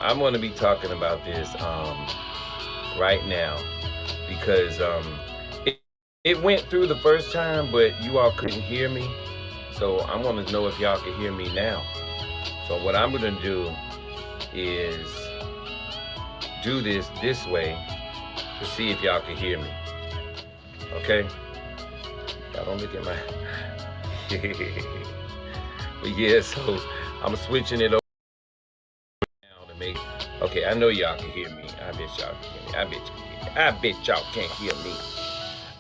I'm going to be talking about this right now because it, it went through the first time, but you all couldn't hear me. So I want to know if y'all can hear me now. So what I'm going to do is do this way to see if y'all can hear me. Okay? Y'all don't look at my... But yeah, so I'm switching it over now to make... Okay, I know y'all can hear me. I bet y'all can hear me. I bet y'all can't hear me.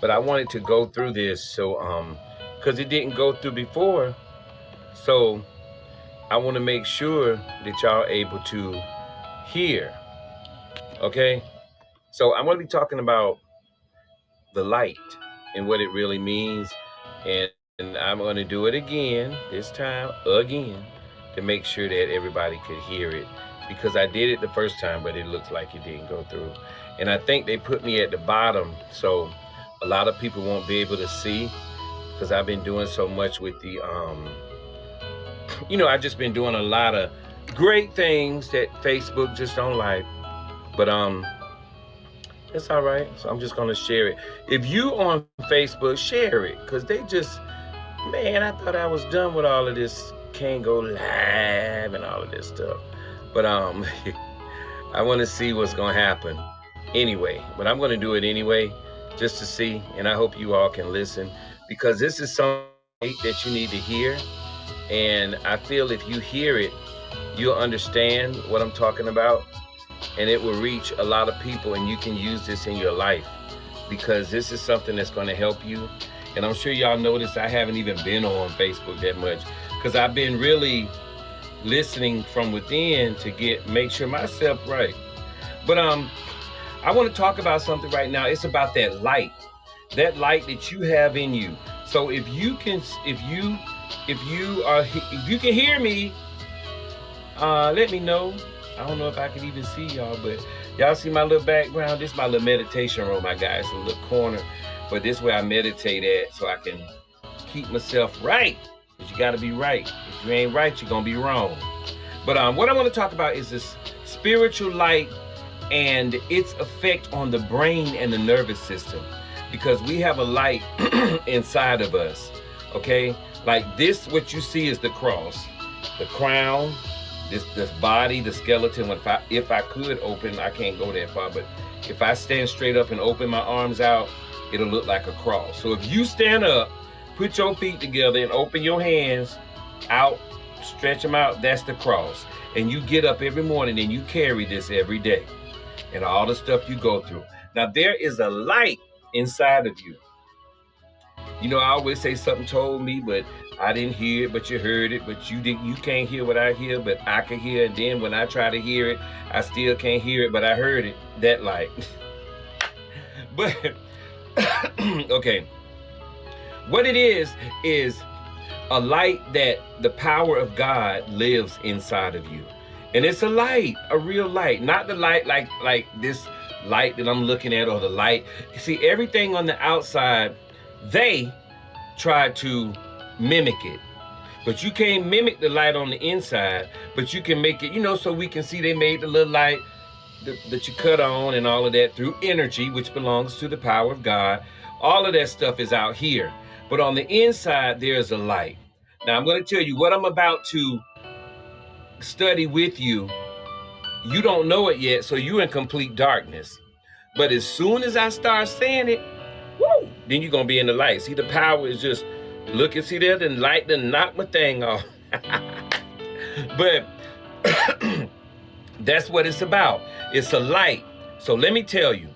But I wanted to go through this so because it didn't go through before. So I want to make sure that y'all are able to hear. Okay? So I'm going to be talking about the light and what it really means. And I'm going to do it again, this time, again, to make sure that everybody could hear it. Because I did it the first time, but it looks like it didn't go through. And I think they put me at the bottom, so a lot of people won't be able to see, because I've been doing so much with the, I've just been doing a lot of great things that Facebook just don't like. But it's all right. So I'm just gonna share it. If you on Facebook, share it, because they just, man, I thought I was done with all of this, can't go live and all of this stuff. But I want to see what's gonna happen anyway. But I'm gonna do it anyway, just to see, and I hope you all can listen, because this is something that you need to hear. And I feel if you hear it, you'll understand what I'm talking about, and it will reach a lot of people, and you can use this in your life, because this is something that's going to help you. And I'm sure y'all noticed I haven't even been on Facebook that much, because I've been really listening from within to make sure myself right. But I want to talk about something right now. It's about that light that you have in you. So if you can hear me, let me know. I don't know if I can even see y'all, but y'all see my little background? This is my little meditation room I got. It's a little corner, but this is where I meditate at, so I can keep myself right. But you got to be right. If you ain't right, you're going to be wrong. But what I want to talk about is this spiritual light and its effect on the brain and the nervous system. Because we have a light inside of us, okay? Like this, what you see is the cross, the crown, this body, the skeleton. If I could open, I can't go that far, but if I stand straight up and open my arms out, it'll look like a cross. So if you stand up, put your feet together and open your hands out, stretch them out, that's the cross. And you get up every morning and you carry this every day and all the stuff you go through. Now there is a light inside of you. I always say something told me, but I didn't hear it, but you heard it. But you can't hear what I hear, but I can hear. And then when I try to hear it, I still can't hear it, but I heard it. That light. But okay, what it is a light that the power of God lives inside of you. And it's a light, a real light, not the light like this light that I'm looking at, or the light. You see, everything on the outside, they try to mimic it. But you can't mimic the light on the inside, but you can make it, so we can see they made the little light that you cut on and all of that through energy, which belongs to the power of God. All of that stuff is out here. But on the inside, there's a light. Now, I'm going to tell you what I'm about to study with you. You don't know it yet, so you're in complete darkness. But as soon as I start saying it, woo, then you're going to be in the light. See, the power is just, look and see there, the light done knock my thing off. But that's what it's about. It's a light. So let me tell you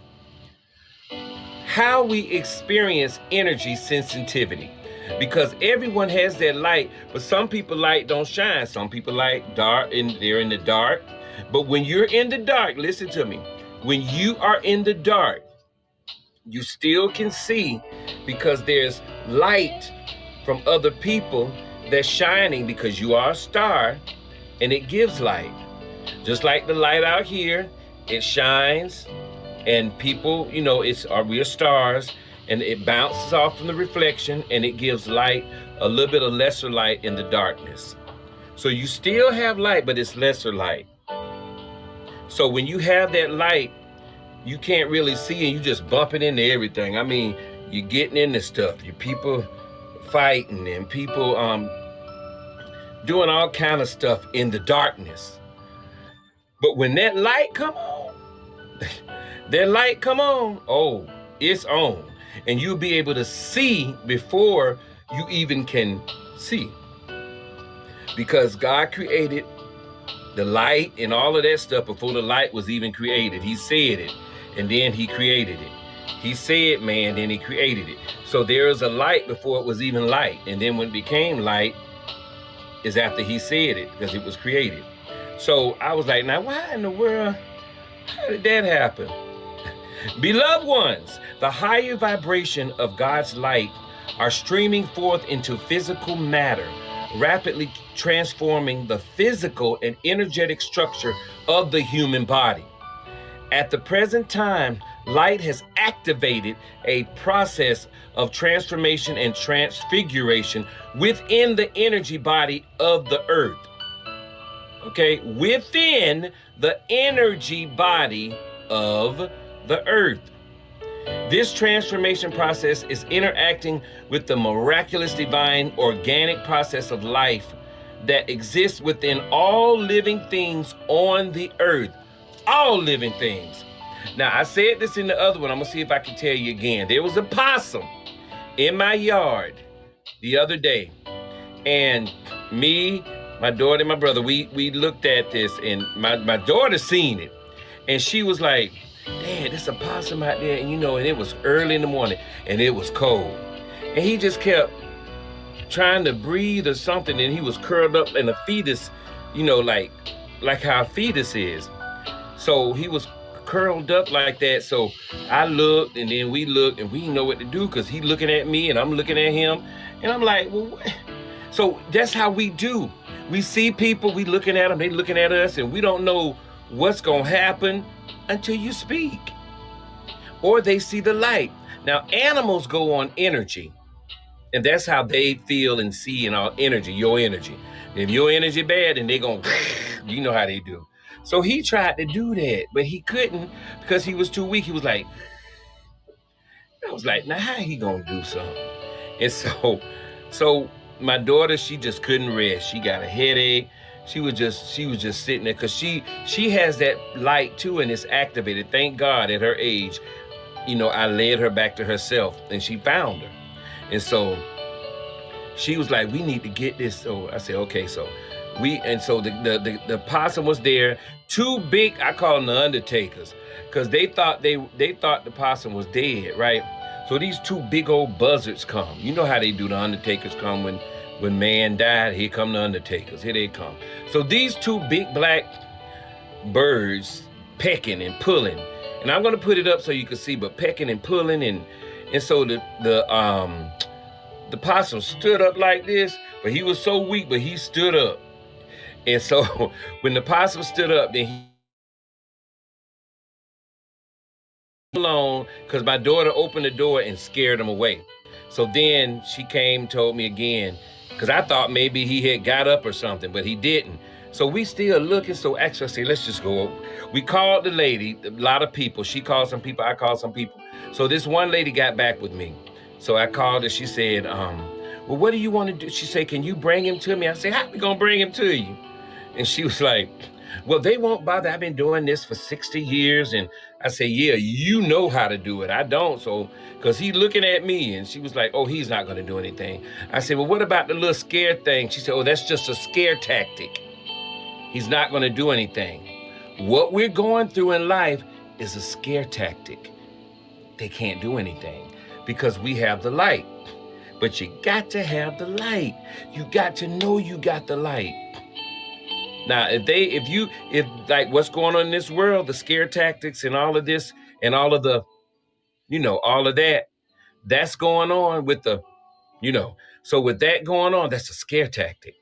how we experience energy sensitivity. Because everyone has that light, but some people light don't shine. Some people light dark, and they're in the dark. But when you're in the dark, listen to me. When you are in the dark, you still can see, because there's light from other people that's shining, because you are a star and it gives light. Just like the light out here, it shines, and people, we're stars, and it bounces off from the reflection, and it gives light, a little bit of lesser light in the darkness. So you still have light, but it's lesser light. So when you have that light, you can't really see, and you just bumping into everything. I mean, you're getting into stuff. You people fighting and people doing all kind of stuff in the darkness. But when that light come on, that light come on, oh, it's on. And you'll be able to see before you even can see. Because God created the light and all of that stuff before the light was even created. He said it, and then he created it. He said, man, then he created it. So there is a light before it was even light. And then when it became light is after he said it, because it was created. So I was like, now why in the world, how did that happen? Beloved ones, the higher vibration of God's light are streaming forth into physical matter, rapidly transforming the physical and energetic structure of the human body. At the present time, light has activated a process of transformation and transfiguration within the energy body of the earth. Okay, within the energy body of the earth. This transformation process is interacting with the miraculous divine organic process of life that exists within all living things on the earth. All living things. Now, I said this in the other one. I'm going to see if I can tell you again. There was a possum in my yard the other day. And me, my daughter, and my brother, we looked at this, and my daughter seen it. And she was like, Dad, there's a possum out there. And and it was early in the morning, and it was cold. And he just kept trying to breathe or something, and he was curled up in a fetus, like how a fetus is. So he was curled up like that. So I looked, and then we looked, and we didn't know what to do, because he looking at me and I'm looking at him. And I'm like, well, what? So that's how we do. We see people, we looking at them, they looking at us, and we don't know what's going to happen until you speak. Or they see the light. Now, animals go on energy. And that's how they feel and see in our energy, your energy. If your energy bad, then they going to, you know how they do. So he tried to do that, but he couldn't, because he was too weak. He was like, I was like, now how he going to do something? And so my daughter, she just couldn't rest. She got a headache. She was just sitting there, because she has that light too, and it's activated. Thank God at her age, I led her back to herself, and she found her. And so she was like, we need to get this. So I said, okay. So the possum was there. Two big, I call them the undertakers, because they thought the possum was dead, right? So these two big old buzzards come. You know how they do. The undertakers come when man died. Here come the undertakers. Here they come. So these two big black birds pecking and pulling. And I'm gonna put it up so you can see, but pecking and pulling, and so the possum stood up like this, but he was so weak, but he stood up. And so when the possum stood up, then he alone, because my daughter opened the door and scared him away. So then she came, told me again, because I thought maybe he had got up or something, but he didn't. So we still looking. So actually I say, let's just go. We called the lady, a lot of people. She called some people, I called some people. So this one lady got back with me. So I called her. She said, well, what do you want to do? She said, can you bring him to me? I said, how we gonna bring him to you? And she was like, well, they won't bother. I've been doing this for 60 years. And I said, yeah, you know how to do it. I don't. So, because he looking at me, and she was like, oh, he's not going to do anything. I said, well, what about the little scare thing? She said, oh, that's just a scare tactic. He's not going to do anything. What we're going through in life is a scare tactic. They can't do anything because we have the light. But you got to have the light. You got to know you got the light. Now, if like what's going on in this world, the scare tactics and all of this and all of the, all of that, that's going on with the, so with that going on, that's a scare tactic.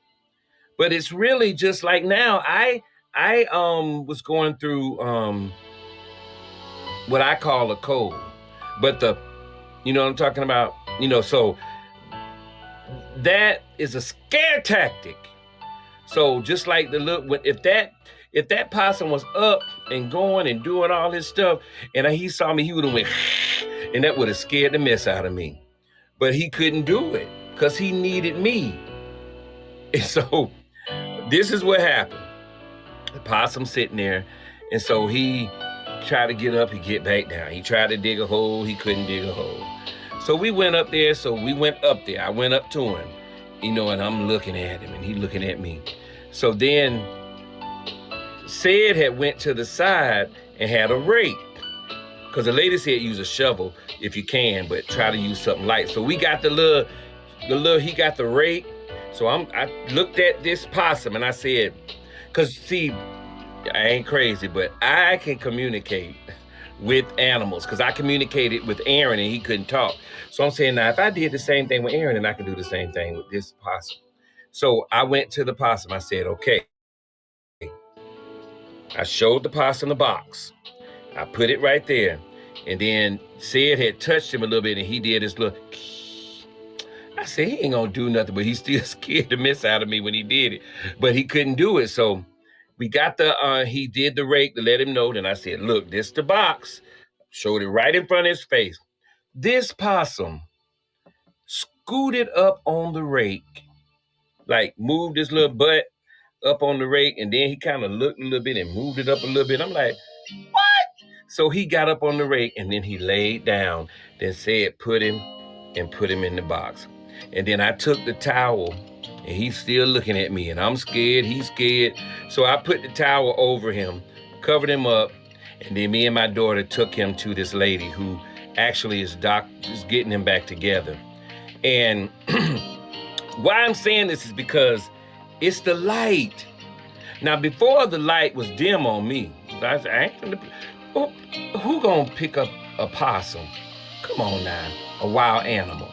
But it's really just like now, I was going through what I call a cold, but you know what I'm talking about? So that is a scare tactic. So just like if If that possum was up and going and doing all his stuff, and he saw me, he would have went, and that would have scared the mess out of me. But he couldn't do it because he needed me. And so this is what happened. The possum sitting there, and so he tried to get up, he get back down. He tried to dig a hole, he couldn't dig a hole. So we went up there, I went up to him, and I'm looking at him, and he looking at me. So then, Sid had went to the side and had a rake. Because the lady said use a shovel if you can, but try to use something light. So we got he got the rake. So I looked at this possum and I said, because see, I ain't crazy, but I can communicate with animals because I communicated with Aaron and he couldn't talk. So I'm saying, now if I did the same thing with Aaron, then I can do the same thing with this possum. So I went to the possum. I said, okay. I showed the possum the box. I put it right there. And then Sid had touched him a little bit and he did his little. I said, he ain't gonna do nothing, but he still scared the mess out of me when he did it. But he couldn't do it. So we got he did the rake to let him know. Then I said, look, this the box. Showed it right in front of his face. This possum scooted up on the rake, like moved his little butt up on the rake, and then he kind of looked a little bit and moved it up a little bit. I'm like, what? So he got up on the rake and then he laid down, then said, put him in the box. And then I took the towel and he's still looking at me and I'm scared, he's scared. So I put the towel over him, covered him up, and then me and my daughter took him to this lady who actually is getting him back together. And why I'm saying this is because it's the light. Now, before the light was dim on me, I said, who gonna pick up a possum? Come on now, a wild animal.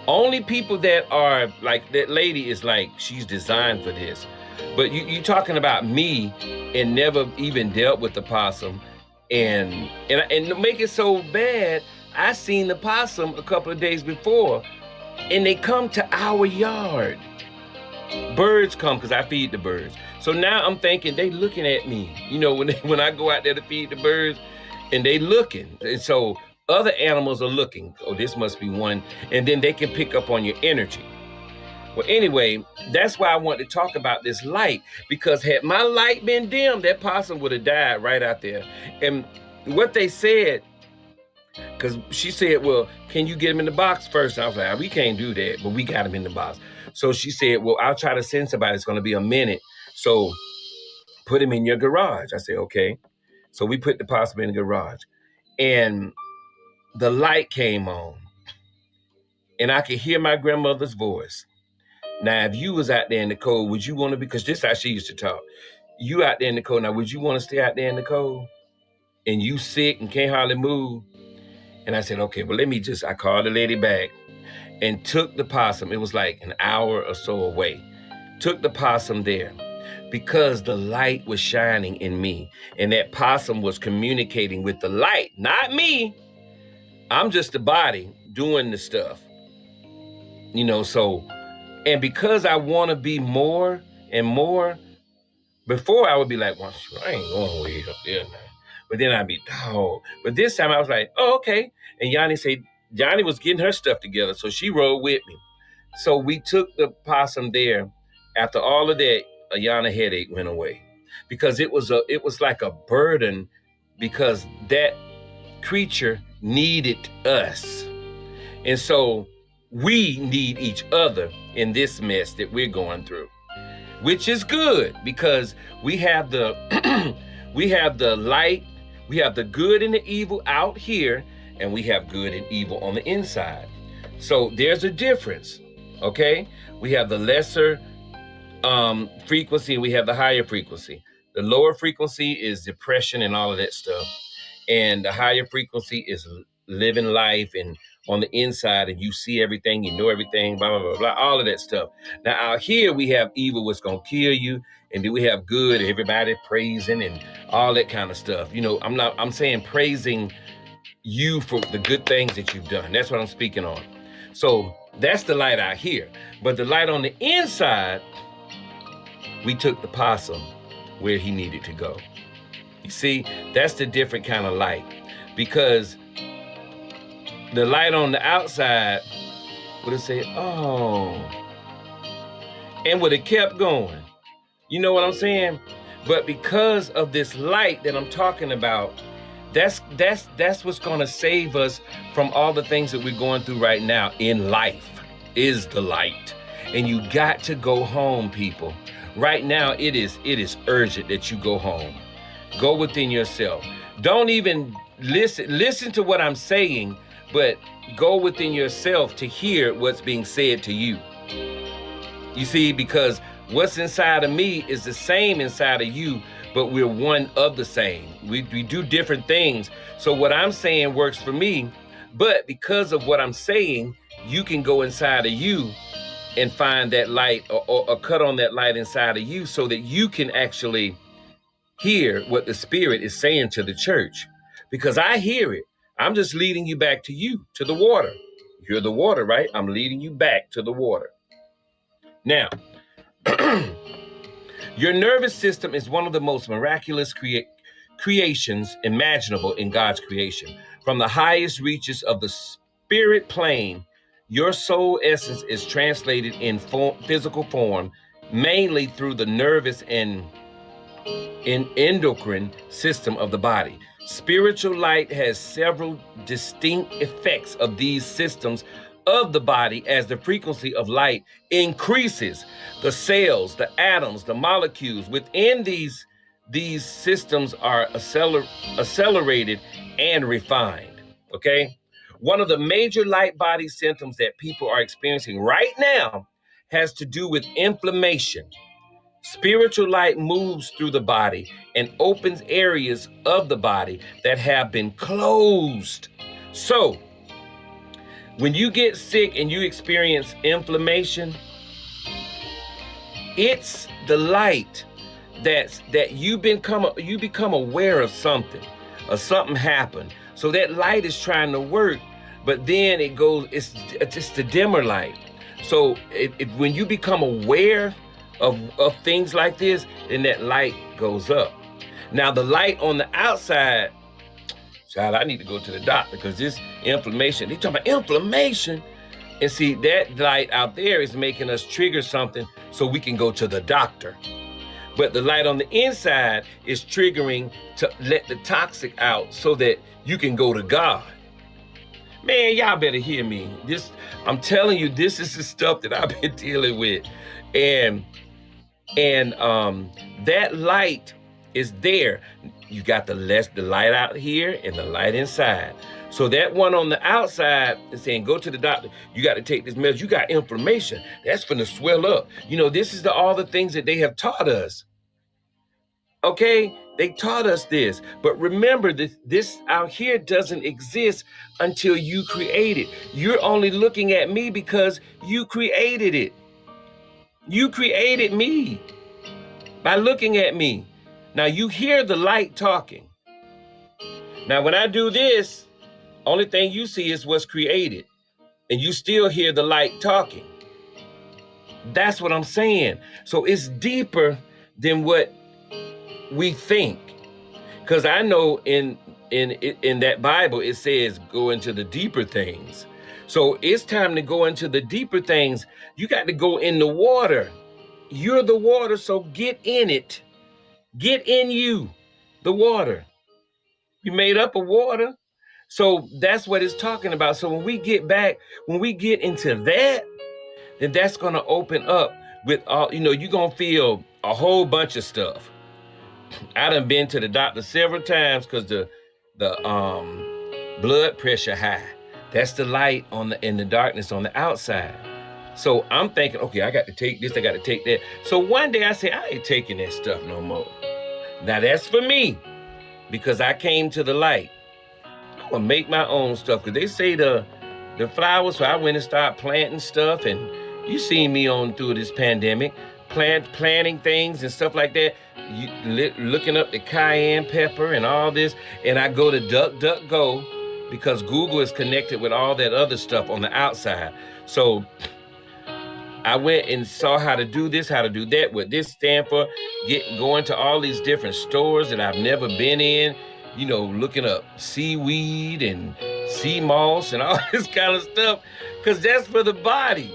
Only people that are like, that lady is like, she's designed for this. But you talking about me and never even dealt with the possum. And to make it so bad, I seen the possum a couple of days before and they come to our yard. Birds come because I feed the birds. So now I'm thinking they looking at me, when I go out there to feed the birds and they looking. And so other animals are looking. Oh, this must be one. And then they can pick up on your energy. Well, anyway, that's why I want to talk about this light, because had my light been dim, that possum would have died right out there. And what they said, because she said, well, can you get him in the box first? I was like, we can't do that, but we got him in the box. So she said, well, I'll try to send somebody. It's going to be a minute. So put him in your garage. I said, okay. So we put the possum in the garage and the light came on and I could hear my grandmother's voice. Now, if you was out there in the cold, would you want to because this is how she used to talk. You out there in the cold. Now, would you want to stay out there in the cold? And you sick and can't hardly move? And I said, okay, well, I called the lady back and took the possum. It was like an hour or so away. Took the possum there because the light was shining in me. And that possum was communicating with the light, not me. I'm just the body doing the stuff. So, and because I want to be more and more, before I would be like, well, sure, I ain't going way up there now. But then I'd be, oh. But this time I was like, oh, okay. And Yanni was getting her stuff together, so she rode with me. So we took the possum there. After all of that, Ayana headache went away because it was like a burden because that creature needed us. And so we need each other in this mess that we're going through, which is good because we have the light, we have the good and the evil out here, and we have good and evil on the inside. So there's a difference, okay? We have the lesser frequency and we have the higher frequency. The lower frequency is depression and all of that stuff. And the higher frequency is living life and on the inside, and you see everything, you know everything, blah, blah, blah, blah, all of that stuff. Now out here we have evil, what's gonna kill you, and then we have good, everybody praising and all that kind of stuff. I'm saying praising you for the good things that you've done. That's what I'm speaking on. So that's the light out here. But the light on the inside, we took the possum where he needed to go. You see, that's the different kind of light. Because the light on the outside would have said, oh, and would have kept going. You know what I'm saying? But because of this light that I'm talking about, that's what's going to save us from all the things that we're going through right now in life, is the light. And you got to go home, people. Right now, it is urgent that you go home. Go within yourself. Don't even listen to what I'm saying, but go within yourself to hear what's being said to you. You see, because what's inside of me is the same inside of you, but we're one of the same. We do different things. So what I'm saying works for me, but because of what I'm saying, you can go inside of you and find that light or cut on that light inside of you so that you can actually hear what the Spirit is saying to the church. Because I hear it. I'm just leading you back to you, to the water. You're the water, right? I'm leading you back to the water. Now, your nervous system is one of the most miraculous creations imaginable in God's creation. From the highest reaches of the spirit plane, your soul essence is translated in physical form, mainly through the nervous and endocrine system of the body. Spiritual light has several distinct effects of these systems of the body. As the frequency of light increases, the cells, the atoms, the molecules within these systems are accelerated and refined. Okay? One of the major light body symptoms that people are experiencing right now has to do with inflammation. Spiritual light moves through the body and opens areas of the body that have been closed. So, when you get sick and you experience inflammation, it's the light that you become aware of something, or something happened. So that light is trying to work, but then it's just a dimmer light. So when you become aware of things like this, then that light goes up. Now the light on the outside, child, I need to go to the doctor because this inflammation, they talking about inflammation. And see, that light out there is making us trigger something so we can go to the doctor. But the light on the inside is triggering to let the toxic out so that you can go to God. Man, y'all better hear me. I'm telling you, this is the stuff that I've been dealing with. And that light is there. You got the light out here and the light inside. So that one on the outside is saying, go to the doctor. You got to take this medicine. You got inflammation. That's going to swell up. You know, this is all the things that they have taught us. Okay? They taught us this. But remember, this out here doesn't exist until you create it. You're only looking at me because you created it. You created me by looking at me. Now you hear the light talking. Now when I do this, only thing you see is what's created. And you still hear the light talking. That's what I'm saying. So it's deeper than what we think. Because I know in that Bible, it says go into the deeper things. So it's time to go into the deeper things. You got to go in the water. You're the water, so get in it. Get in you, the water. You made up of water. So that's what it's talking about. So when we get into that, then that's going to open up with all, you're going to feel a whole bunch of stuff. I done been to the doctor several times because the blood pressure high. That's the light in the darkness on the outside. So I'm thinking, okay, I got to take this, I got to take that. So one day I said, I ain't taking that stuff no more. Now that's for me, because I came to the light. I'm gonna make my own stuff, because they say the flowers, so I went and started planting stuff, and you seen me on through this pandemic, planting things and stuff like that, looking up the cayenne pepper and all this, and I go to DuckDuckGo, because Google is connected with all that other stuff on the outside. So I went and saw how to do this, how to do that, what this stand for, going to all these different stores that I've never been in, looking up seaweed and sea moss and all this kind of stuff, because that's for the body.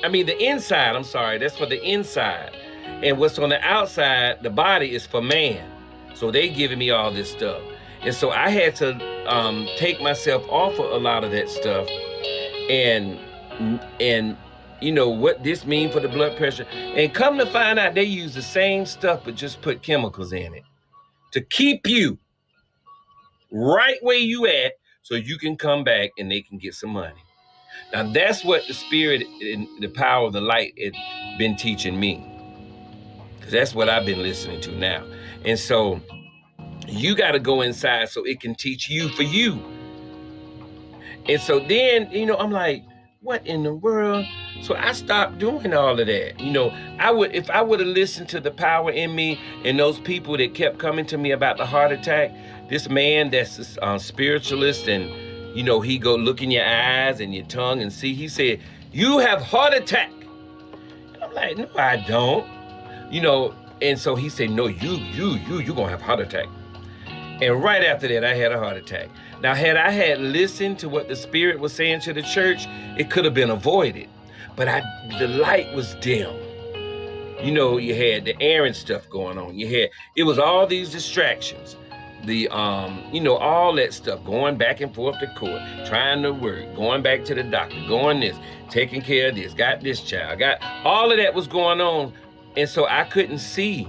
I mean, the inside, I'm sorry, that's for the inside. And what's on the outside, the body, is for man. So they giving me all this stuff. And so I had to take myself off of a lot of that stuff and what this mean for the blood pressure. And come to find out, they use the same stuff but just put chemicals in it to keep you right where you at so you can come back and they can get some money. Now that's what the spirit and the power of the light has been teaching me, because that's what I've been listening to now. And so you got to go inside so it can teach you for you. And so then, I'm like, what in the world? So I stopped doing all of that. If I would have listened to the power in me and those people that kept coming to me about the heart attack, this man that's a spiritualist, and he go look in your eyes and your tongue and see, he said, you have heart attack. And I'm like, no, I don't. And so he said, no, you gonna have heart attack. And right after that, I had a heart attack. Now, had I had listened to what the Spirit was saying to the church, it could have been avoided. But the light was dim. You had the errand stuff going on. It was all these distractions. All that stuff, going back and forth to court, trying to work, going back to the doctor, going this, taking care of this, got this child, got all of that was going on. And so I couldn't see.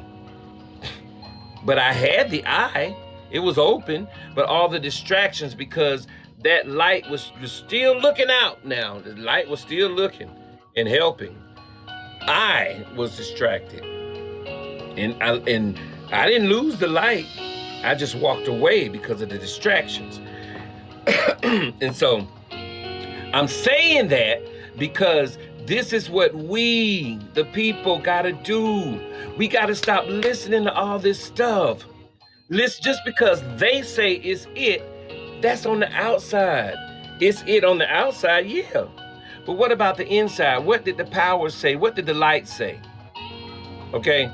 But I had the eye. It was open, but all the distractions, because that light was still looking out now. The light was still looking and helping. I was distracted. And I didn't lose the light. I just walked away because of the distractions. And so I'm saying that because this is what we, the people, got to do. We got to stop listening to all this stuff. Just because they say it's it, that's on the outside. It's it on the outside, yeah. But what about the inside? What did the power say? What did the light say? Okay?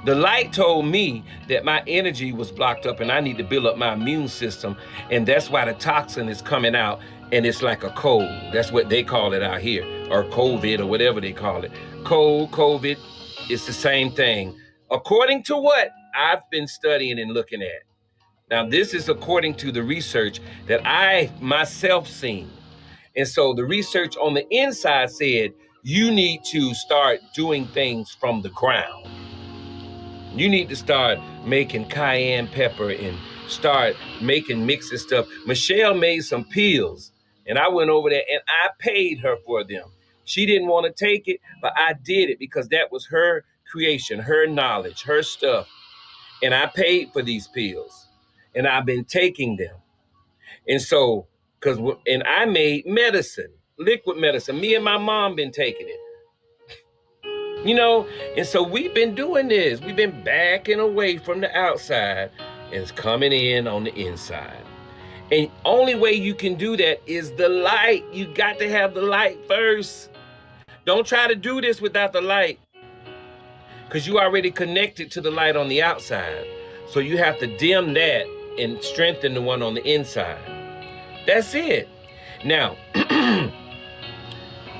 The light told me that my energy was blocked up and I need to build up my immune system. And that's why the toxin is coming out and it's like a cold. That's what they call it out here, or COVID, or whatever they call it. Cold, COVID, it's the same thing. According to what I've been studying and looking at. Now, this is according to the research that I myself seen. And so the research on the inside said, you need to start doing things from the ground. You need to start making cayenne pepper and start making mixing stuff. Michelle made some pills and I went over there and I paid her for them. She didn't want to take it, but I did it because that was her creation, her knowledge, her stuff. And I paid for these pills and I've been taking them. And so, and I made medicine, liquid medicine. Me and my mom been taking it. And so we've been doing this. We've been backing away from the outside and it's coming in on the inside. And only way you can do that is the light. You got to have the light first. Don't try to do this without the light, because you already connected to the light on the outside. So you have to dim that and strengthen the one on the inside. That's it. Now,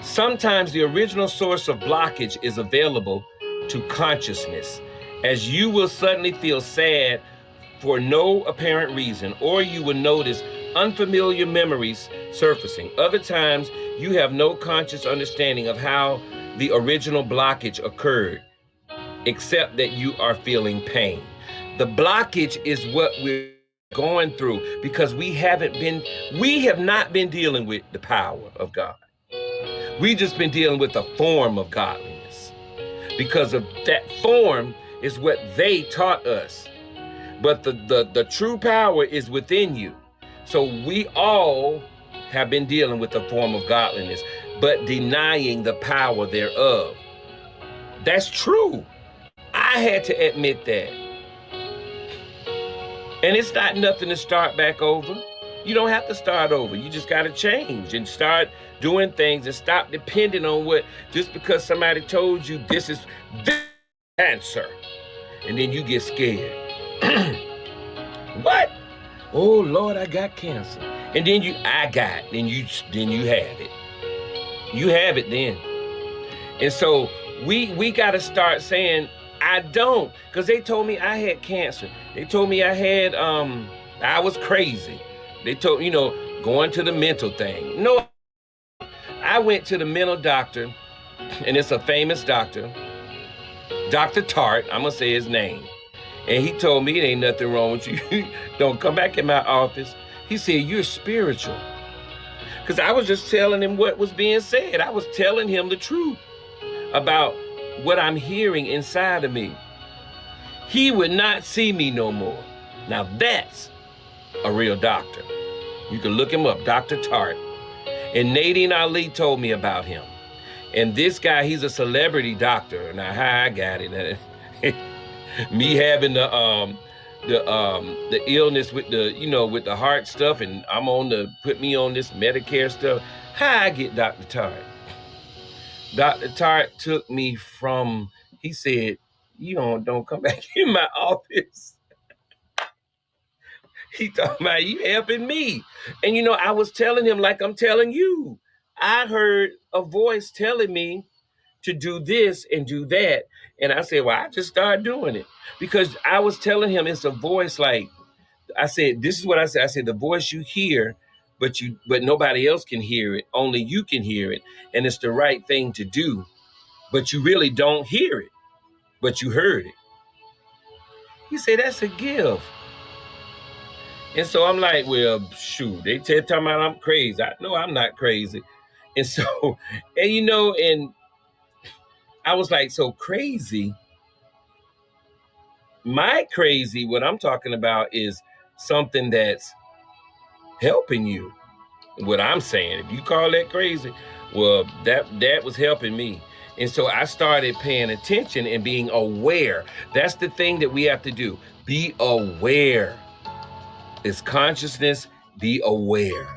sometimes the original source of blockage is available to consciousness, as you will suddenly feel sad for no apparent reason, or you will notice unfamiliar memories surfacing. Other times, you have no conscious understanding of how the original blockage occurred, except that you are feeling pain. The blockage is what we're going through because we have not been dealing with the power of God. We just been dealing with a form of godliness, because of that form is what they taught us. But the true power is within you. So we all have been dealing with a form of godliness, but denying the power thereof. That's true. I had to admit that. And it's not nothing to start back over. You don't have to start over. You just got to change and start doing things and stop depending on what, just because somebody told you this is cancer. And then you get scared. What? Oh Lord, I got cancer. And then I got, then you have it. You have it then. And so we got to start saying, I don't, because they told me I had cancer. They told me I had, I was crazy. They told, going to the mental thing. No, I went to the mental doctor, and it's a famous doctor, Dr. Tart, I'm going to say his name. And he told me it ain't nothing wrong with you. Don't come back in my office. He said, you're spiritual. Because I was just telling him what was being said. I was telling him the truth about what I'm hearing inside of me. He would not see me no more. Now that's a real doctor. You can look him up, Dr. Tart. And Nadine Ali told me about him. And this guy, he's a celebrity doctor. Now how I got it. Me having the illness with with the heart stuff, and I'm put me on this Medicare stuff. How I get Dr. Tart? Dr. Tart took me from, he said, you don't come back in my office. He talking about you helping me. And I was telling him like I'm telling you. I heard a voice telling me to do this and do that. And I said, well, I just started doing it. Because I was telling him it's a voice like, I said, this is what I said. I said, the voice you hear, but nobody else can hear it. Only you can hear it. And it's the right thing to do. But you really don't hear it. But you heard it. He said, that's a gift. And so I'm like, well, shoot, they talking about I'm crazy. I know I'm not crazy. And so, and I was like, so crazy. My crazy, what I'm talking about is something that's helping you. What I'm saying, if you call that crazy, well, that was helping me. And so I started paying attention and being aware. That's the thing that we have to do. Be aware. It's consciousness. Be aware.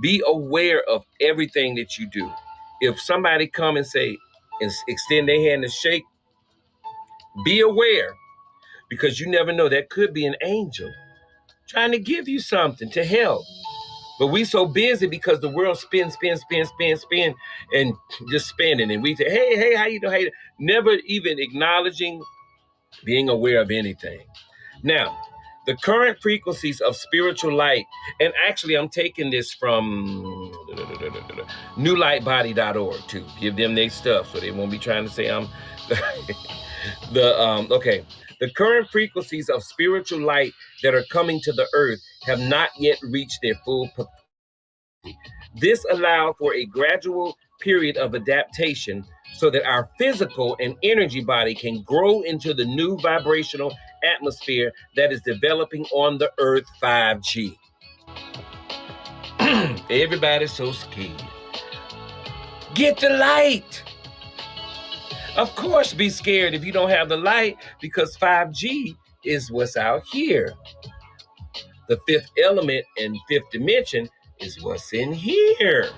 Be aware of everything that you do. If somebody come and say, and extend their hand to shake, be aware, because you never know. That could be an angel trying to give you something to help. But we so busy because the world spin, and just spinning. And we say, hey, how you doing? Never even acknowledging, being aware of anything. Now, the current frequencies of spiritual light, and actually I'm taking this from newlightbody.org too. Give them their stuff so they won't be trying to say I'm the current frequencies of spiritual light that are coming to the earth have not yet reached their full potential. This allows for a gradual period of adaptation so that our physical and energy body can grow into the new vibrational atmosphere that is developing on the earth. 5G. Everybody's so scared. Get the light. Of course, be scared if you don't have the light, because 5G is what's out here. The fifth element and fifth dimension is what's in here.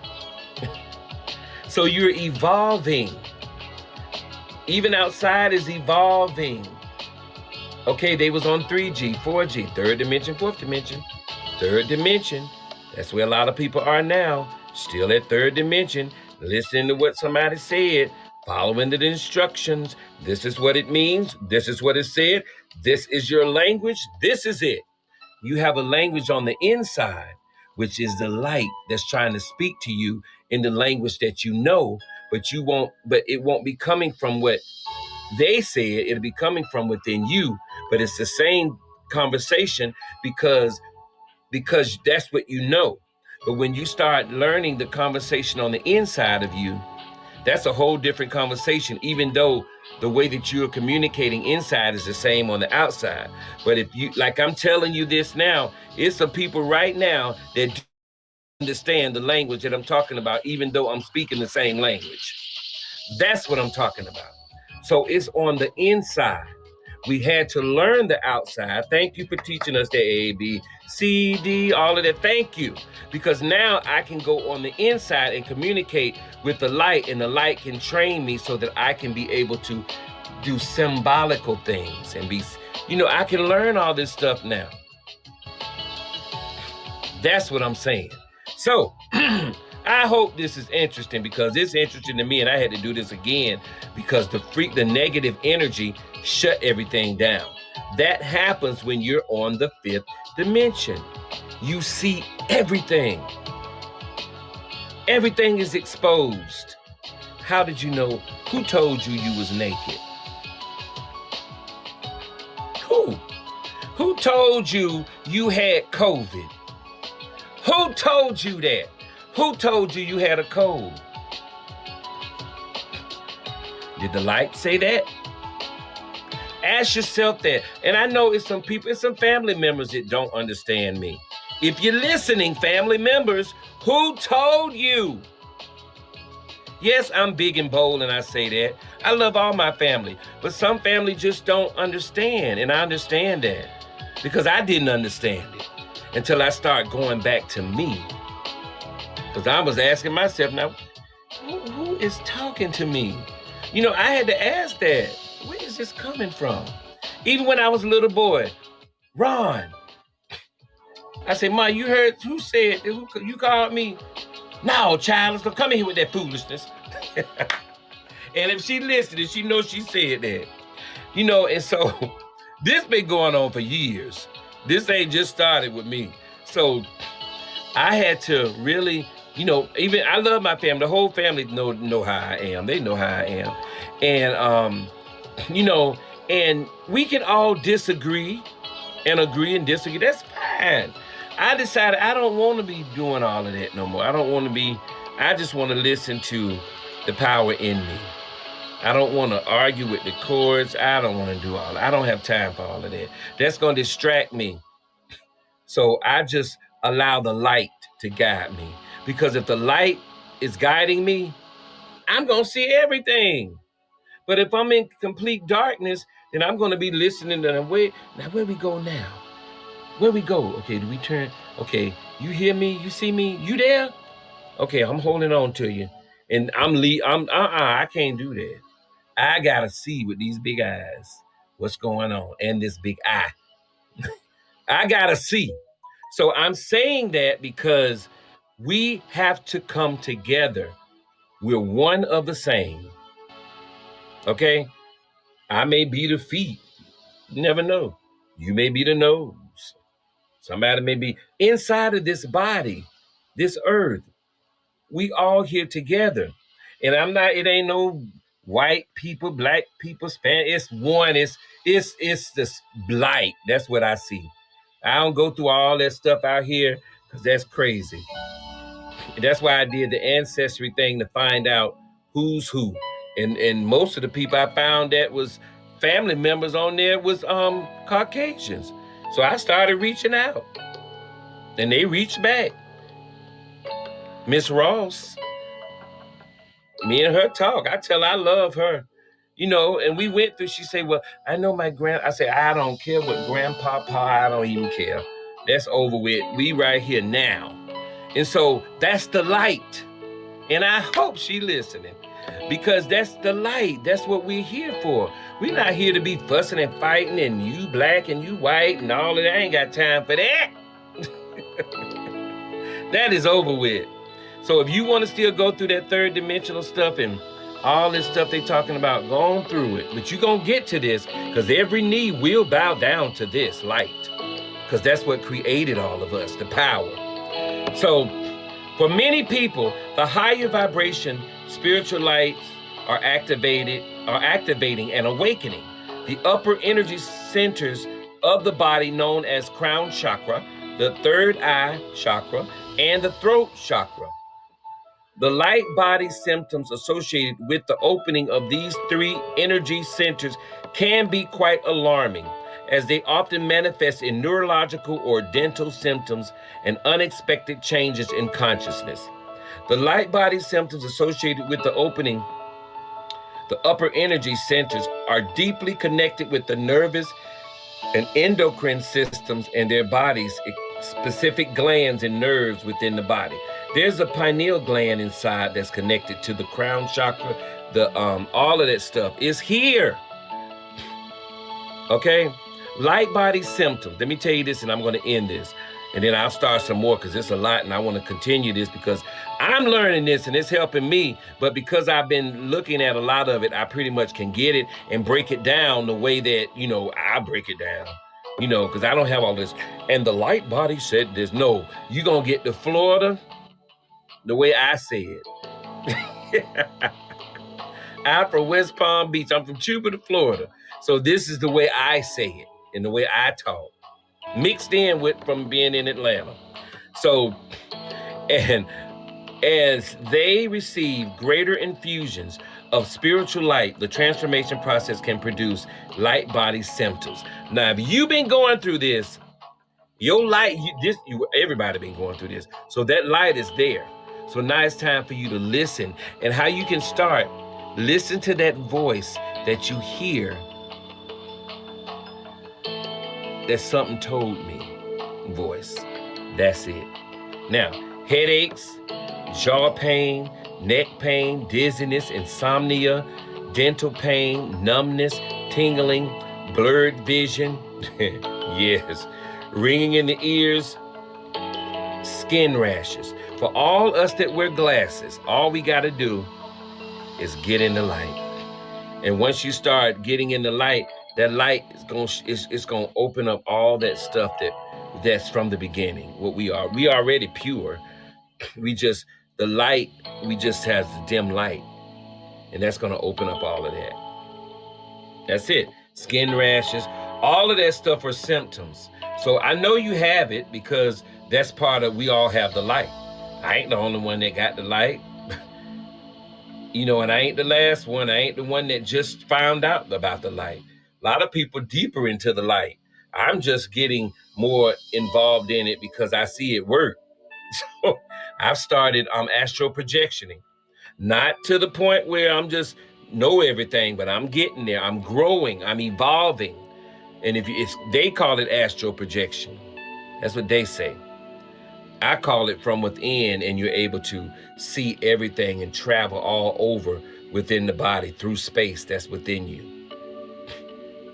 So you're evolving. Even outside is evolving. Okay, they was on 3G, 4G, third dimension, fourth dimension. Third dimension, that's where a lot of people are now. Still at third dimension, listening to what somebody said, following the instructions. This is what it means. This is what it said. This is your language. This is it. You have a language on the inside, which is the light that's trying to speak to you in the language that you know, but it won't be coming from what they said. It'll be coming from within you, but it's the same conversation because that's what you know. But when you start learning the conversation on the inside of you, that's a whole different conversation, even though the way that you're communicating inside is the same on the outside. But if you, like I'm telling you this now, it's some people right now that understand the language that I'm talking about, even though I'm speaking the same language. That's what I'm talking about. So it's on the inside. We had to learn the outside. Thank you for teaching us the A, B, C, D, all of that. Thank you. Because now I can go on the inside and communicate with the light, and the light can train me so that I can be able to do symbolical things and be, I can learn all this stuff now. That's what I'm saying. So I hope this is interesting, because it's interesting to me, and I had to do this again because the negative energy shut everything down. That happens when you're on the 5th dimension. You see everything. Everything is exposed. How did you know? Who told you you was naked? Who told you you had COVID? Who told you that? Who told you you had a cold? Did the light say that? Ask yourself that. And I know it's some people, it's some family members that don't understand me. If you're listening, family members, who told you? Yes, I'm big and bold and I say that. I love all my family, but some family just don't understand, and I understand that because I didn't understand it until I start going back to me. Because I was asking myself, now, who is talking to me? I had to ask that. Where is this coming from? Even when I was a little boy, Ron. I said, Ma, you heard who said, you called me? No, child, let's come in here with that foolishness. And if she listened, she knows she said that. And so this been going on for years. This ain't just started with me. So I had to really, even I love my family. The whole family know how I am. They know how I am. And, and we can all disagree and agree and disagree. That's fine. I decided I don't want to be doing all of that no more. I just want to listen to the power in me. I don't want to argue with the chords. I don't want to do all that. I don't have time for all of that. That's going to distract me. So I just allow the light to guide me. Because if the light is guiding me, I'm going to see everything. But if I'm in complete darkness, then I'm going to be listening to them. Now where we go now? Where we go? Okay, do we turn? Okay, you hear me? You see me? You there? Okay, I'm holding on to you. And I can't do that. I gotta see with these big eyes what's going on, and this big eye. I gotta see. So I'm saying that because we have to come together. We're one of the same. Okay? I may be the feet. You never know. You may be the nose. Somebody may be inside of this body, this earth. We all here together. And it ain't no white people, black people, Spanish. It's one, it's this light. That's what I see. I don't go through all that stuff out here because that's crazy. And that's why I did the ancestry thing to find out who's who. And most of the people I found that was family members on there was Caucasians. So I started reaching out. And they reached back. Miss Ross, me and her talk. I tell her I love her. And we went through, she said, well, I know I said, I don't care what grandpapa, I don't even care. That's over with. We right here now. And so that's the light. And I hope she listening because that's the light. That's what we're here for. We're not here to be fussing and fighting and you black and you white and all of that. I ain't got time for that. That is over with. So if you want to still go through that third dimensional stuff and all this stuff they talking about, go on through it. But you're going to get to this because every knee will bow down to this light because that's what created all of us, the power. So for many people, the higher vibration spiritual lights are activating and awakening the upper energy centers of the body known as crown chakra, the third eye chakra, and the throat chakra. The light body symptoms associated with the opening of these three energy centers can be quite alarming, as they often manifest in neurological or dental symptoms and unexpected changes in consciousness. The light body symptoms associated with the opening The upper energy centers are deeply connected with the nervous and endocrine systems in their bodies, specific glands and nerves within the body. There's a pineal gland inside that's connected to the crown chakra. The all of that stuff is here. Okay? Light body symptoms. Let me tell you this, and I'm going to end this. And then I'll start some more because it's a lot, and I want to continue this because I'm learning this and it's helping me. But because I've been looking at a lot of it, I pretty much can get it and break it down the way that, I break it down. Because I don't have all this. And the light body said this. No, you're going to get to Florida the way I say it. I'm from West Palm Beach. I'm from Jupiter, Florida. So this is the way I say it and the way I talk. Mixed in with from being in Atlanta. So, and as they receive greater infusions of spiritual light, the transformation process can produce light body symptoms. Now, if you've been going through this, your light, everybody been going through this. So that light is there. So now it's time for you to listen. And how you can start, listen to that voice that you hear. That something told me voice. That's it. Now, headaches, jaw pain, neck pain, dizziness, insomnia, dental pain, numbness, tingling, blurred vision. Yes. Ringing in the ears, skin rashes. For all us that wear glasses, all we got to do is get in the light. And once you start getting in the light, that light is gonna open up all that stuff that's from the beginning. What we are. We already pure. The light, we just has the dim light. And that's gonna open up all of that. That's it. Skin rashes, all of that stuff are symptoms. So I know you have it because that's part of, we all have the light. I ain't the only one that got the light. And I ain't the last one. I ain't the one that just found out about the light. A lot of people deeper into the light. I'm just getting more involved in it because I see it work. So I've started astral projectioning. Not to the point where I'm just know everything, but I'm getting there. I'm growing. I'm evolving. And they call it astral projection. That's what they say. I call it from within, and you're able to see everything and travel all over within the body through space that's within you.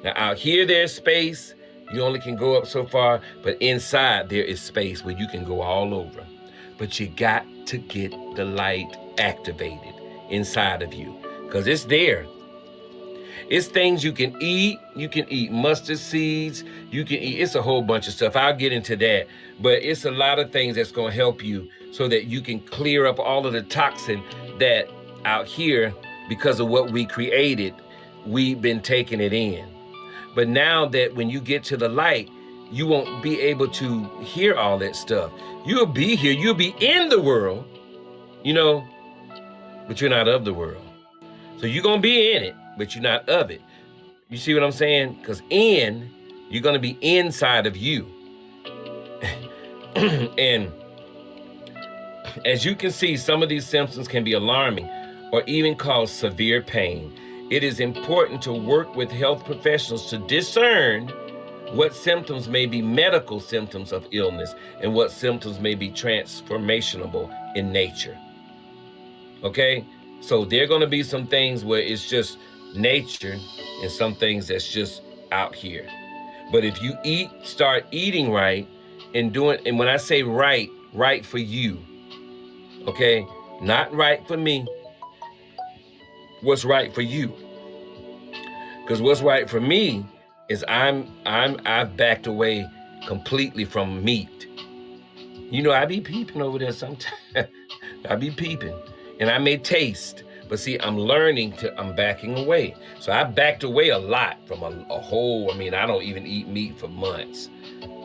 Now, out here, there's space. You only can go up so far, but inside there is space where you can go all over. But you got to get the light activated inside of you because it's there. It's things you can eat. You can eat mustard seeds. It's a whole bunch of stuff. I'll get into that. But it's a lot of things that's going to help you so that you can clear up all of the toxin that out here, because of what we created, we've been taking it in. But now that when you get to the light, you won't be able to hear all that stuff. You'll be here. You'll be in the world, but you're not of the world. So you're going to be in it, but you're not of it. You see what I'm saying? Because you're going to be inside of you. And as you can see, some of these symptoms can be alarming or even cause severe pain. It is important to work with health professionals to discern what symptoms may be medical symptoms of illness and what symptoms may be transformational in nature. Okay? So there are going to be some things where it's just nature and some things that's just out here. But if you start eating right and when I say right for you, okay? Not right for me. What's right for you? Because what's right for me is I've backed away completely from meat. I be peeping over there sometimes. I be peeping. And I may taste, but see, I'm backing away. So I backed away a lot from a whole, I don't even eat meat for months.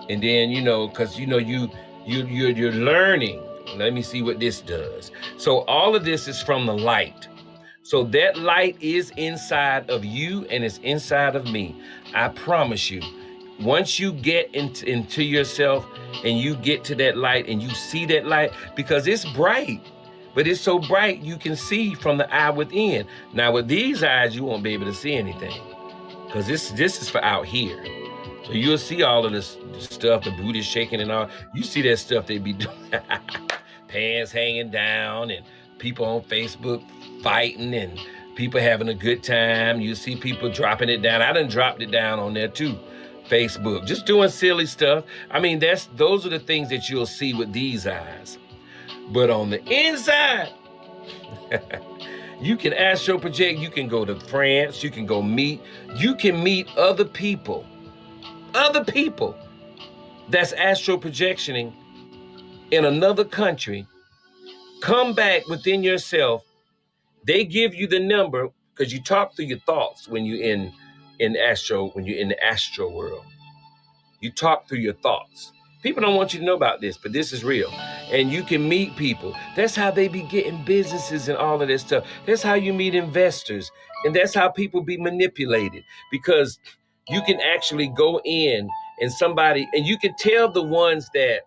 And then, because, you're learning. Let me see what this does. So all of this is from the light. So that light is inside of you and it's inside of me. I promise you, once you get into yourself and you get to that light and you see that light, because it's bright, but it's so bright you can see from the eye within. Now with these eyes, you won't be able to see anything because this is for out here. So you'll see all of this stuff, the booty shaking and all. You see that stuff they be doing, pants hanging down, and people on Facebook fighting, and people having a good time. You see people dropping it down. I done dropped it down on there too. Facebook, just doing silly stuff. I mean, those are the things that you'll see with these eyes. But on the inside, you can astral project. You can go to France. You can go you can meet other people that's astral projectioning in another country. Come back within yourself. They give you the number because you talk through your thoughts when you're in the astral world. You talk through your thoughts. People don't want you to know about this, but this is real. And you can meet people. That's how they be getting businesses and all of this stuff. That's how you meet investors. And that's how people be manipulated, because you can actually go in and you can tell the ones that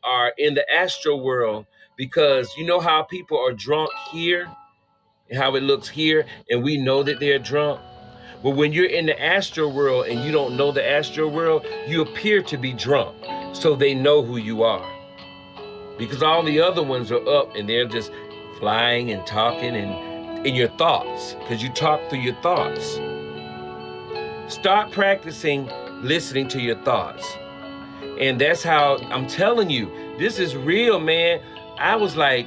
are in the astral world, because you know how people are drunk here and how it looks here, and we know that they're drunk. But when you're in the astral world and you don't know the astral world, you appear to be drunk. So they know who you are. Because all the other ones are up and they're just flying and talking and in your thoughts, because you talk through your thoughts. Start practicing listening to your thoughts. And that's how I'm telling you, this is real, man. I was like,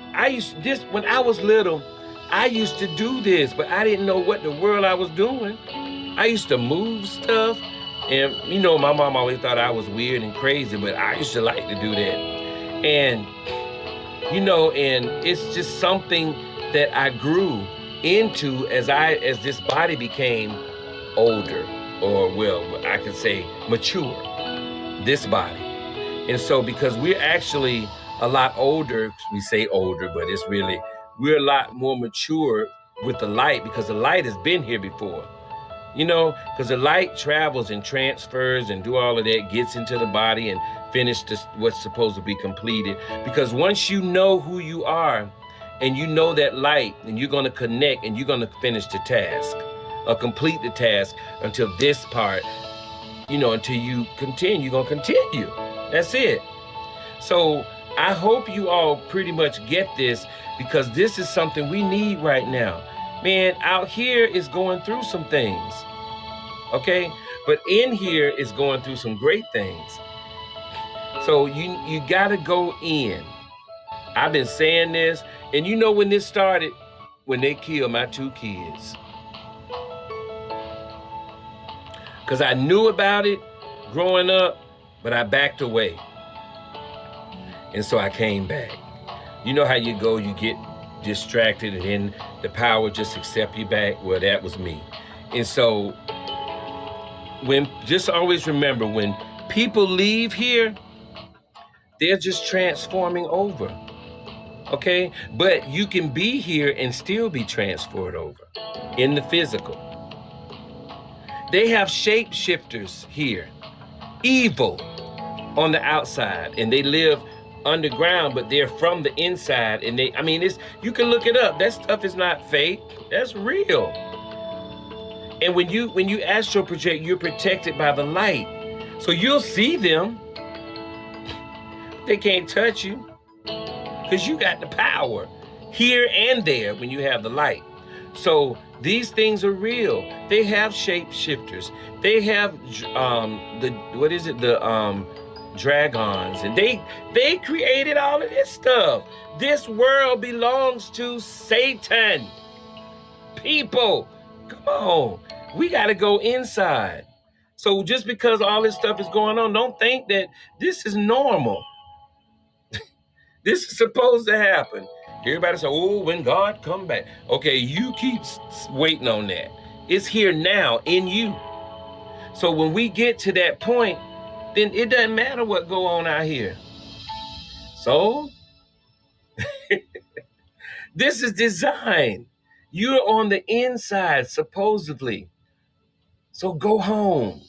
when I was little, I used to do this, but I didn't know what the world I was doing. I used to move stuff, and my mom always thought I was weird and crazy, but I used to like to do that. And and it's just something that I grew into as this body became older, or I could say mature, this body. And so because we're actually a lot older, we say older, but it's really, we're a lot more mature with the light, because the light has been here before. Because the light travels and transfers and do all of that, gets into the body and finishes what's supposed to be completed. Because once you know who you are and you know that light, and you're going to connect and you're going to finish the task or complete the task until this part, until you continue, you're going to continue. That's it. So I hope you all pretty much get this, because this is something we need right now. Man, out here is going through some things, okay? But in here is going through some great things. So you gotta go in. I've been saying this, and when this started, when they killed my 2 kids. Because I knew about it growing up, but I backed away. And so I came back. You know how you go, you get distracted, and then the power just accept you back. Well, that was me. And so just always remember, when people leave here, they're just transforming over. Okay? But you can be here and still be transferred over in the physical. They have shapeshifters here, evil on the outside, and they live underground, but they're from the inside. And you can look it up. That stuff is not fake. That's real. And when you astral project, you're protected by the light. So you'll see them. They can't touch you because you got the power here and there when you have the light. So these things are real. They have shapeshifters. They have dragons, and they created all of this stuff. This world belongs to Satan. People, come on. We got to go inside. So just because all this stuff is going on, don't think that this is normal. This is supposed to happen. Everybody say, oh, when God come back. Okay, you keep waiting on that. It's here now in you. So when we get to that point, then it doesn't matter what go on out here. So this is design. You're on the inside, supposedly. So go home.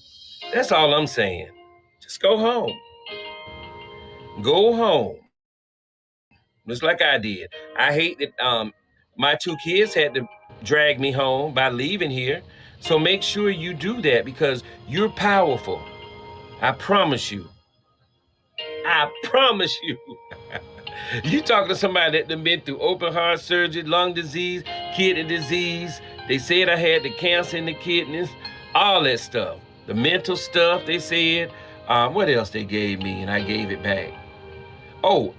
That's all I'm saying. Just go home. Go home. just like I did. I hate that my 2 kids had to drag me home by leaving here. So make sure you do that because you're powerful. I promise you. I promise you. You talking to somebody that done been through open heart surgery, lung disease, kidney disease. They said I had the cancer in the kidneys, all that stuff. The mental stuff they said. What else they gave me and I gave it back? Oh,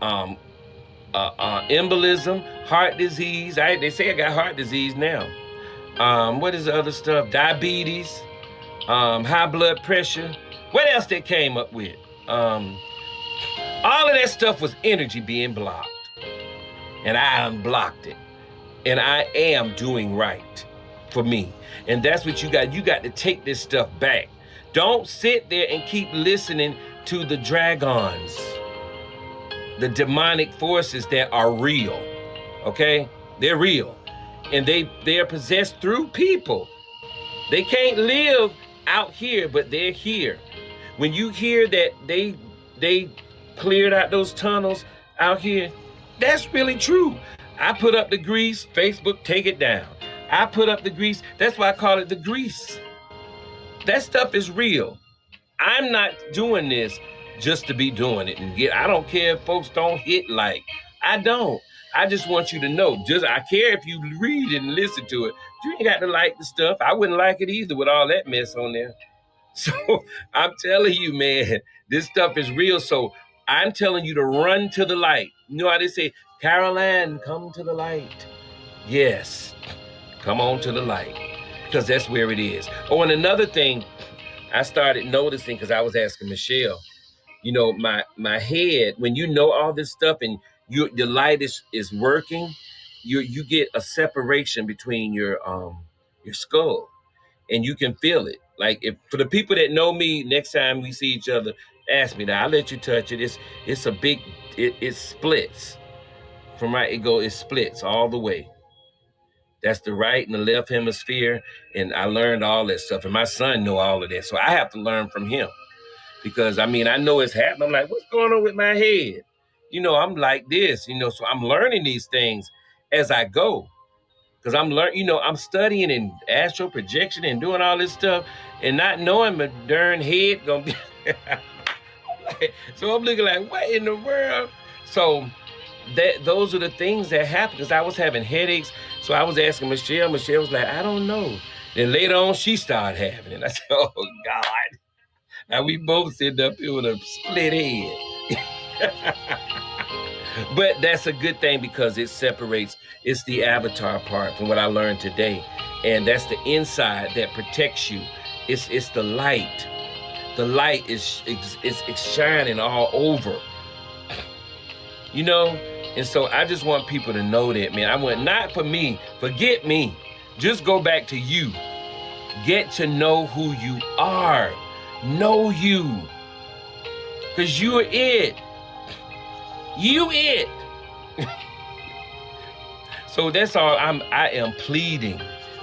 embolism, heart disease. They say I got heart disease now. What is the other stuff? Diabetes, high blood pressure. What else they came up with? All of that stuff was energy being blocked. And I unblocked it. And I am doing right for me. And that's what you got. You got to take this stuff back. Don't sit there and keep listening to the dragons, the demonic forces that are real. Okay? They're real. And they are possessed through people. They can't live out here, but they're here. When you hear that they cleared out those tunnels out here, that's really true. I put up the grease, Facebook, take it down. I put up the grease. That's why I call it the grease. That stuff is real. I'm not doing this just to be doing it and I don't care if folks don't hit like. I don't. I just want you to know. I care if you read it and listen to it. You ain't got to like the stuff. I wouldn't like it either with all that mess on there. So I'm telling you, man, this stuff is real. So I'm telling you to run to the light. You know how they say, Caroline, come to the light. Yes, come on to the light because that's where it is. Oh, and another thing I started noticing because I was asking Michelle, you know, my head, when you know all this stuff and the light is working, you get a separation between your skull and you can feel it. Like if for the people that know me, next time we see each other, ask me that. I'll let you touch it. It's a big, it splits. From right, it splits all the way. That's the right and the left hemisphere. And I learned all that stuff. And my son know all of that. So I have to learn from him. Because I mean, I know it's happening. I'm like, what's going on with my head? You know, I'm like this, you know, so I'm learning these things as I go. Because I'm learning, you know, I'm studying and astral projection and doing all this stuff and not knowing my darn head gonna be. So I'm looking like, what in the world? So those are the things that happen because I was having headaches. So I was asking Michelle. Michelle was like, I don't know. Then later on, she started having it. I said, oh, God. Now we both sitting up here with a split head. But that's a good thing because it separates. It's the avatar part from what I learned today. And that's the inside that protects you. It's the light. The light is shining all over. You know? And so I just want people to know that, man. I want not for me. Forget me. Just go back to you. Get to know who you are. Know you. Because you're it. You it. So that's all I am pleading.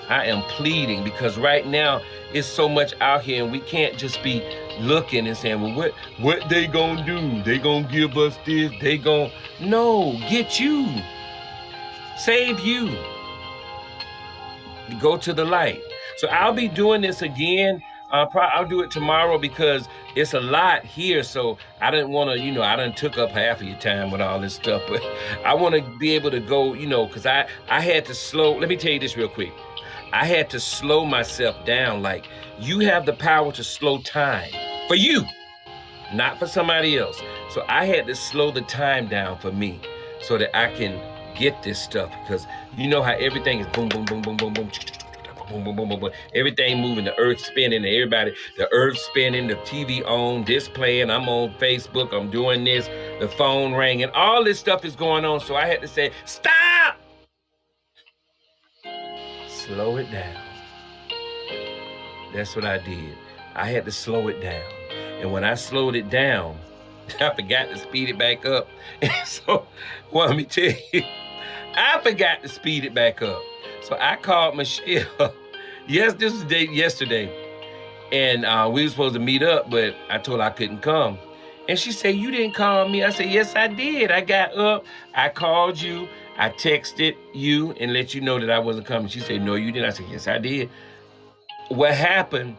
I am pleading because right now it's so much out here and we can't just be looking and saying, well, what they gonna do? They gonna give us this, no, get you. Save you. Go to the light. So I'll be doing this again. I'll do it tomorrow because it's a lot here. So I didn't want to, I done took up half of your time with all this stuff, but I want to be able to go, because I had to slow. Let me tell you this real quick. I had to slow myself down. Like, you have the power to slow time for you, not for somebody else. So I had to slow the time down for me so that I can get this stuff, because you know how everything is boom, boom, boom, boom, boom, boom, boom, boom, boom, boom, boom. Everything moving, the earth spinning, the earth spinning, the TV on, this playing, I'm on Facebook, I'm doing this, the phone ringing, all this stuff is going on. So I had to say, stop! Slow it down. That's what I did. I had to slow it down. And when I slowed it down, I forgot to speed it back up. And so, well, let me tell you, I forgot to speed it back up. So I called Michelle. Yes, this was yesterday. And we were supposed to meet up, but I told her I couldn't come. And she said, you didn't call me. I said, yes, I did. I got up, I called you, I texted you and let you know that I wasn't coming. She said, no, you didn't. I said, yes, I did. What happened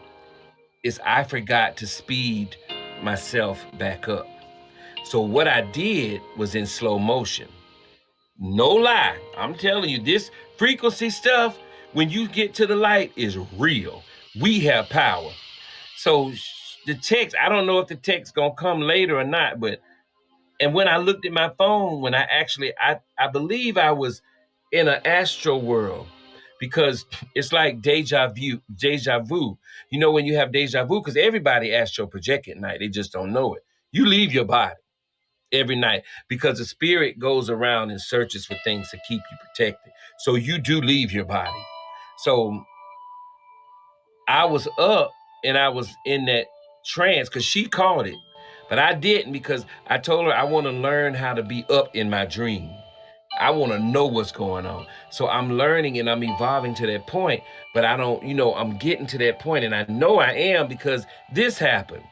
is I forgot to speed myself back up. So what I did was in slow motion. No lie. I'm telling you, this frequency stuff, when you get to the light, is real. We have power. So the text, I don't know if the text gonna come later or not, but and when I looked at my phone, when I believe I was in an astral world, because it's like deja vu. You know, when you have deja vu, because everybody astral project at night, they just don't know it. You leave your body every night because the spirit goes around and searches for things to keep you protected. So you do leave your body. So I was up and I was in that trance because she called it, but I didn't because I told her I want to learn how to be up in my dream. I want to know what's going on. So I'm learning and I'm evolving to that point, but I don't, I'm getting to that point and I know I am because this happened.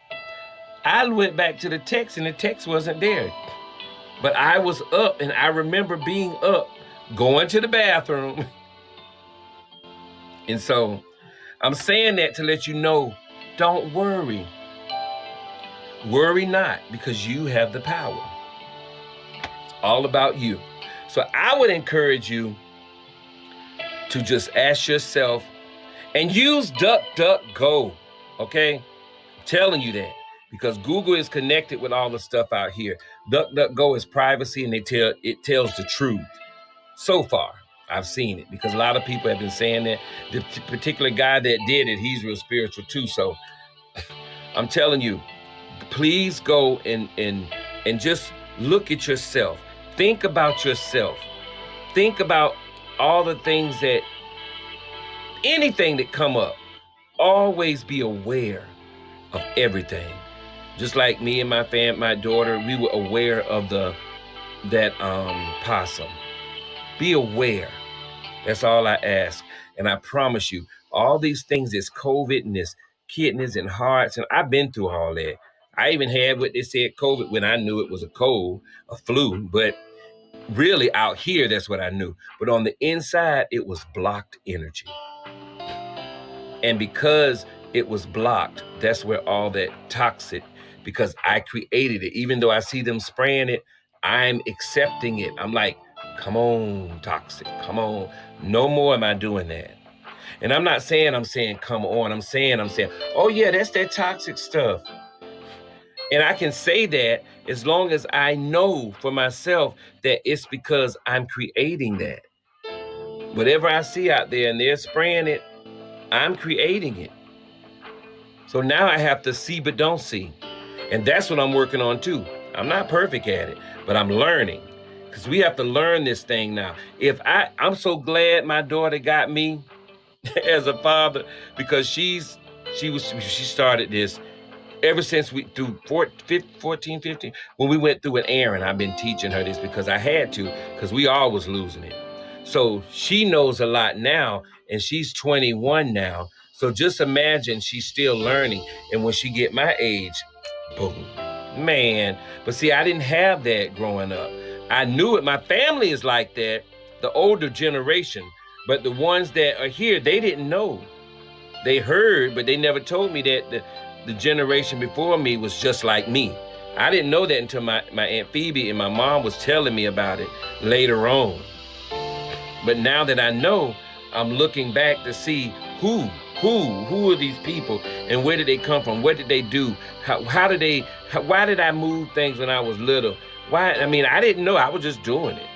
I went back to the text and the text wasn't there, but I was up and I remember being up, going to the bathroom. And so I'm saying that to let you know, don't worry. Worry not, because you have the power. It's all about you. So I would encourage you to just ask yourself and use DuckDuckGo, okay? I'm telling you that because Google is connected with all the stuff out here. DuckDuckGo is privacy and it tells the truth. So far, I've seen it because a lot of people have been saying that. The particular guy that did it, he's real spiritual too. So I'm telling you, please go and just look at yourself. Think about yourself. Think about all the things anything that come up. Always be aware of everything. Just like me and my daughter, we were aware of that possum. Be aware. That's all I ask. And I promise you, all these things, this COVID and this kidneys and hearts, and I've been through all that. I even had what they said COVID when I knew it was a cold, a flu, but really out here, that's what I knew. But on the inside, it was blocked energy. And because it was blocked, that's where all that toxic, because I created it. Even though I see them spraying it, I'm accepting it. I'm like, come on, toxic, come on. No more am I doing that. And I'm not saying I'm saying come on. I'm saying, oh yeah, that's that toxic stuff. And I can say that as long as I know for myself that it's because I'm creating that. Whatever I see out there and they're spraying it, I'm creating it. So now I have to see but don't see. And that's what I'm working on too. I'm not perfect at it, but I'm learning. Because we have to learn this thing now. I'm so glad my daughter got me as a father, because she started this ever since we through 14, 15, when we went through an Aaron. I've been teaching her this because I had to, because we all was losing it. So she knows a lot now, and she's 21 now. So just imagine she's still learning. And when she get my age, boom, man. But see, I didn't have that growing up. I knew it. My family is like that, the older generation. But the ones that are here, they didn't know. They heard, but they never told me that the generation before me was just like me. I didn't know that until my Aunt Phoebe and my mom was telling me about it later on. But now that I know, I'm looking back to see who are these people and where did they come from? What did they do? Why did I move things when I was little? I didn't know. I was just doing it.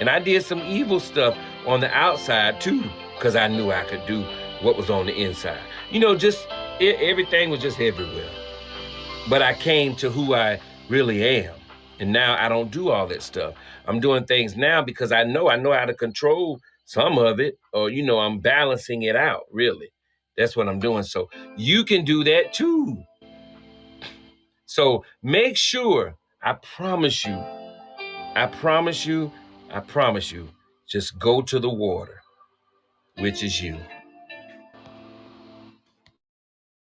And I did some evil stuff on the outside too, because I knew I could do what was on the inside. Everything was just everywhere. But I came to who I really am. And now I don't do all that stuff. I'm doing things now because I know how to control some of it, or, I'm balancing it out, really. That's what I'm doing. So you can do that too. So make sure, I promise you, just go to the water, which is you.